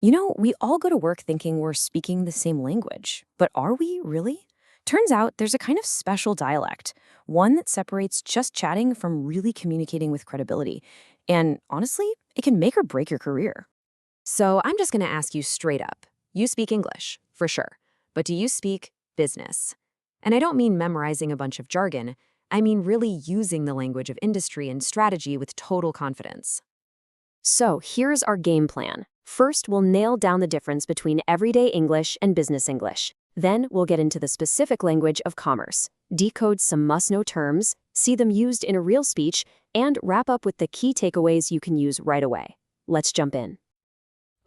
We all go to work thinking we're speaking the same language, but are we really? Turns out there's a kind of special dialect, one that separates just chatting from really communicating with credibility. And honestly, it can make or break your career. So I'm just going to ask you straight up. You speak English, for sure, but do you speak business? And I don't mean memorizing a bunch of jargon. I mean really using the language of industry and strategy with total confidence. So here's our game plan. First, we'll nail down the difference between everyday English and business English. Then we'll get into the specific language of commerce, decode some must-know terms, see them used in a real speech, and wrap up with the key takeaways you can use right away. Let's jump in.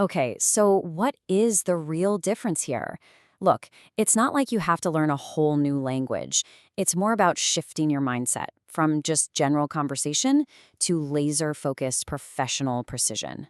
Okay, so what is the real difference here? Look, it's not like you have to learn a whole new language. It's more about shifting your mindset from just general conversation to laser-focused professional precision.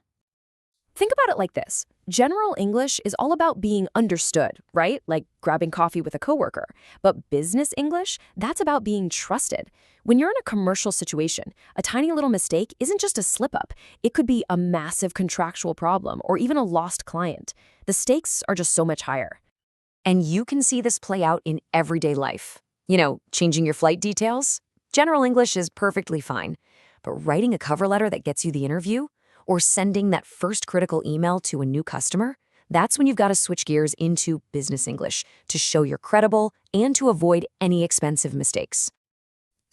Think about it like this. General English is all about being understood, right? Like grabbing coffee with a coworker. But business English, that's about being trusted. When you're in a commercial situation, a tiny little mistake isn't just a slip-up. It could be a massive contractual problem or even a lost client. The stakes are just so much higher. And you can see this play out in everyday life. Changing your flight details? General English is perfectly fine. But writing a cover letter that gets you the interview? Or sending that first critical email to a new customer? That's when you've got to switch gears into business English to show you're credible and to avoid any expensive mistakes.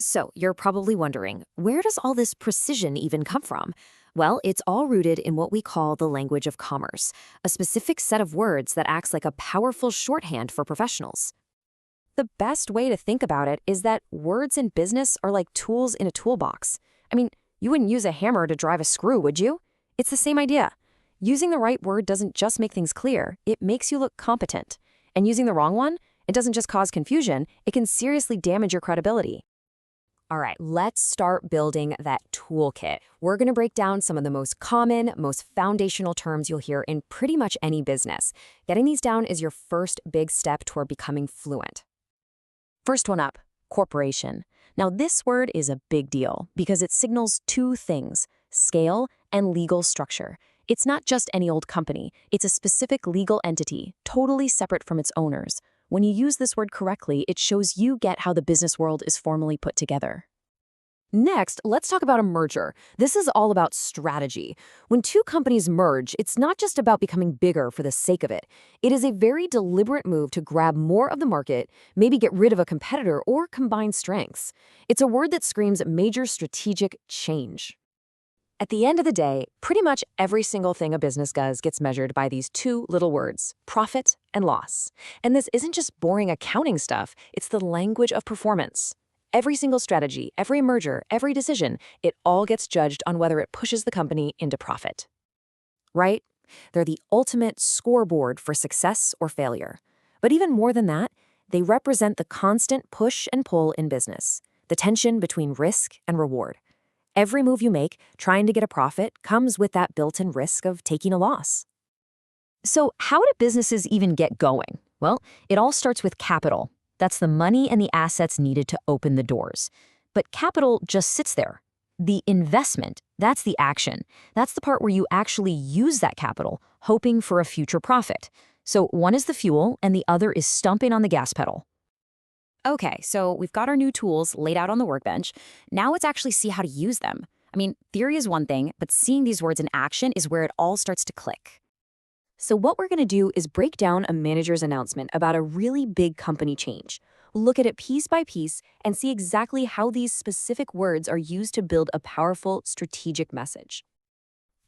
So you're probably wondering, where does all this precision even come from? Well, it's all rooted in what we call the language of commerce, a specific set of words that acts like a powerful shorthand for professionals. The best way to think about it is that words in business are like tools in a toolbox. You wouldn't use a hammer to drive a screw, would you? It's the same idea. Using the right word doesn't just make things clear, it makes you look competent. And using the wrong one, it doesn't just cause confusion, it can seriously damage your credibility. All right, let's start building that toolkit. We're going to break down some of the most common, most foundational terms you'll hear in pretty much any business. Getting these down is your first big step toward becoming fluent. First one up, corporation. Now, this word is a big deal because it signals two things: scale and legal structure. It's not just any old company. It's a specific legal entity, totally separate from its owners. When you use this word correctly, it shows you get how the business world is formally put together. Next, let's talk about a merger. This is all about strategy. When two companies merge, it's not just about becoming bigger for the sake of it. It is a very deliberate move to grab more of the market, maybe get rid of a competitor, or combine strengths. It's a word that screams major strategic change. At the end of the day, pretty much every single thing a business does gets measured by these two little words: profit and loss. And this isn't just boring accounting stuff, it's the language of performance. Every single strategy, every merger, every decision, it all gets judged on whether it pushes the company into profit. Right? They're the ultimate scoreboard for success or failure. But even more than that, they represent the constant push and pull in business, the tension between risk and reward. Every move you make, trying to get a profit, comes with that built-in risk of taking a loss. So how do businesses even get going? Well, it all starts with capital. That's the money and the assets needed to open the doors. But capital just sits there. The investment, that's the action. That's the part where you actually use that capital, hoping for a future profit. So one is the fuel and the other is stomping on the gas pedal. Okay, so we've got our new tools laid out on the workbench. Now let's actually see how to use them. Theory is one thing, but seeing these words in action is where it all starts to click. So what we're going to do is break down a manager's announcement about a really big company change. Look at it piece by piece and see exactly how these specific words are used to build a powerful strategic message.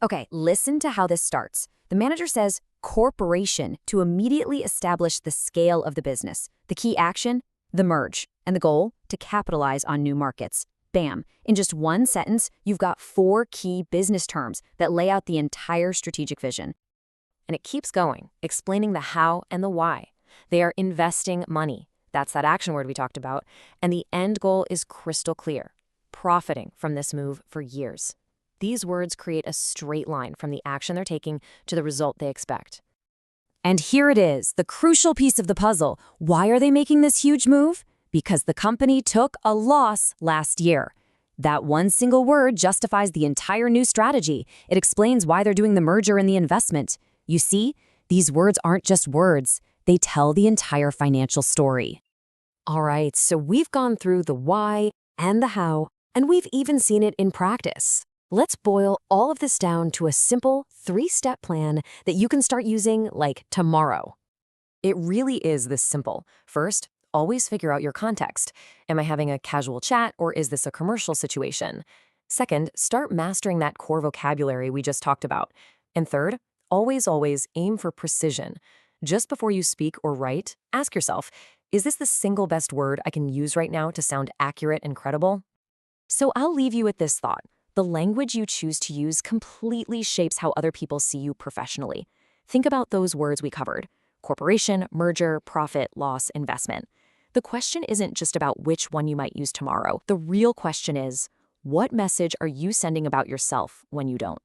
Okay, listen to how this starts. The manager says corporation to immediately establish the scale of the business. The key action, the merge, and the goal, to capitalize on new markets. Bam! In just one sentence, you've got 4 key business terms that lay out the entire strategic vision. And it keeps going, explaining the how and the why. They are investing money. That's that action word we talked about. And the end goal is crystal clear: profiting from this move for years. These words create a straight line from the action they're taking to the result they expect. And here it is, the crucial piece of the puzzle. Why are they making this huge move? Because the company took a loss last year. That one single word justifies the entire new strategy. It explains why they're doing the merger and the investment. You see, these words aren't just words, they tell the entire financial story. All right, so we've gone through the why and the how, and we've even seen it in practice. Let's boil all of this down to a simple 3-step plan that you can start using like tomorrow. It really is this simple. First, always figure out your context. Am I having a casual chat or is this a commercial situation? Second, start mastering that core vocabulary we just talked about. And third, always aim for precision. Just before you speak or write, ask yourself, is this the single best word I can use right now to sound accurate and credible? So I'll leave you with this thought. The language you choose to use completely shapes how other people see you professionally. Think about those words we covered: corporation, merger, profit, loss, investment. The question isn't just about which one you might use tomorrow. The real question is, what message are you sending about yourself when you don't?